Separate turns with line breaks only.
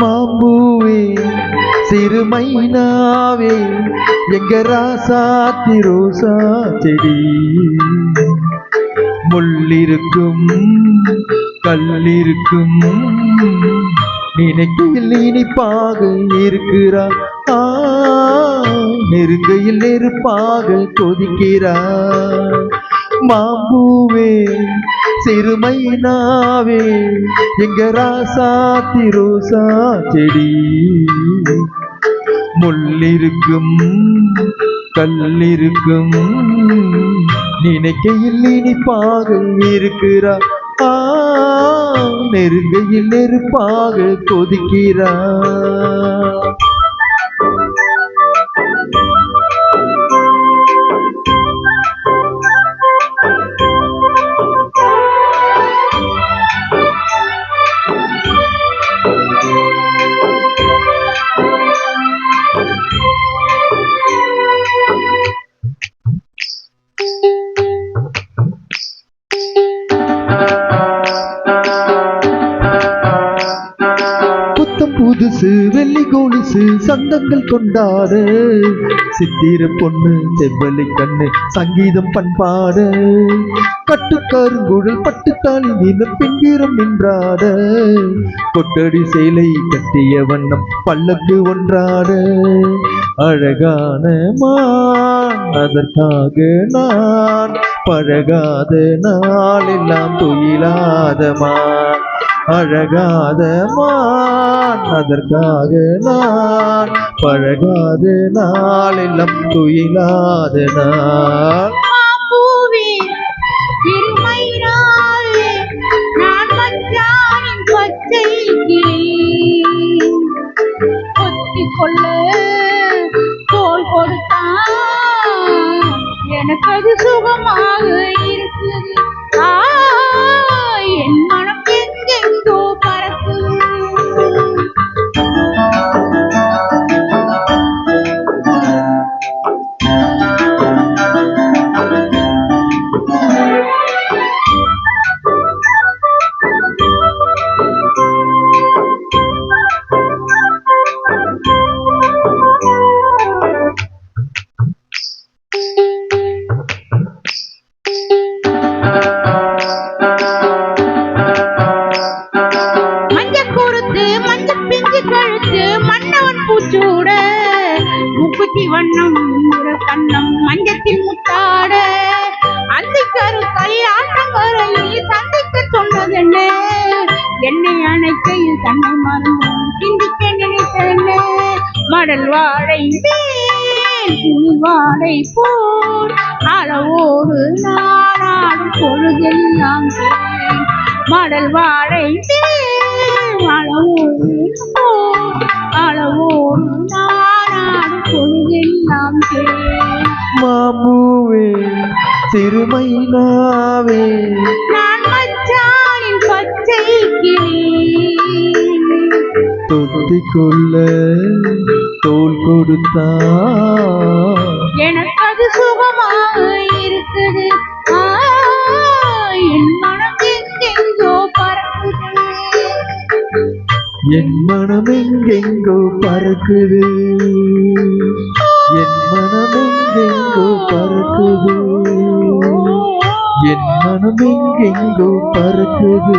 மாம்பூவே சிறுமைனாவே எங்க ராசாத்தி ரோசா செடி, முள்ளிருக்கும் கல்லிருக்கும் நினைக்கையில் இனிப்பாக இருக்கிறா, நெருங்கையில் நெருப்பாக கொதிக்கிறா. மாம்பூவே சிறுமைனாவே எங்க ராசாத்தி ரோசா செடி, முள்ளிருக்கும் கல்லிருக்கும் நினைக்கையில் இனிப்பாக இருக்கிறா, நெருங்கையில் நெருப்பாக கொதிக்கிறா. புதுசு வெள்ளி கொலுசு சந்தங்கள் கொண்டாட, சித்திர பொண்ணு செவ்வலி கண்ணு சங்கீதம் பண்பாட, கட்டு கருங்குழல் பட்டு தாலி நீன பின்கிரம் நின்றாட, கொட்டடி சேலை கட்டிய வண்ணம் பல்லக்கு ஒன்றாட. அழகான மான் அதற்காக நான் பழகாத நாளெல்லாம் துயிலாத மான், அழகாத மான் அதற்காக நான் பழகாத நாளெல்லாம் துயிலாத நாள்.
மாம்பூவே சிறுமைனாவே நான் மச்சானின் பச்சை கிளி, கொத்திக்கொள்ள தோள் கொடுத்தான் எனக்கு அது சுகமாக இருக்குது. என் மனம் எங்கெங்கோ பறக்குது. மன்னவன் பூச்சூட முக்குத்தி வண்ணம் கண்ணம் மஞ்சத்தில் முத்தாட, அந்த கருக்கை ஆட்டங்கரையில் சந்திக்க சொன்னதென்ன, என்னை அணைக்கையில் தன்னை மறந்து சிந்திக்க நினைத்தென்ன. மடல் வாழை வாழை போல் அளவோடு நாடாடும் பொழுதெல்லாம், மடல் வாழை அளவோடு அளவோடு நாடாடும் பொழுதெல்லாம்.
மாம்பூவே சிறுமைனாவே
நான் மச்சானின் பச்சை கிளி,
தொத்திக்கொள்ள தோள் கொடுத்தா
எனக்கு அது சுகமாக இருக்குது. என் மனம் எங்கெங்கோ பறக்குது,
என் மனம் எங்கெங்கோ பறக்குது, என் மனம் எங்கெங்கோ பறக்குது, என் மனம் எங்கெங்கோ பறக்குது.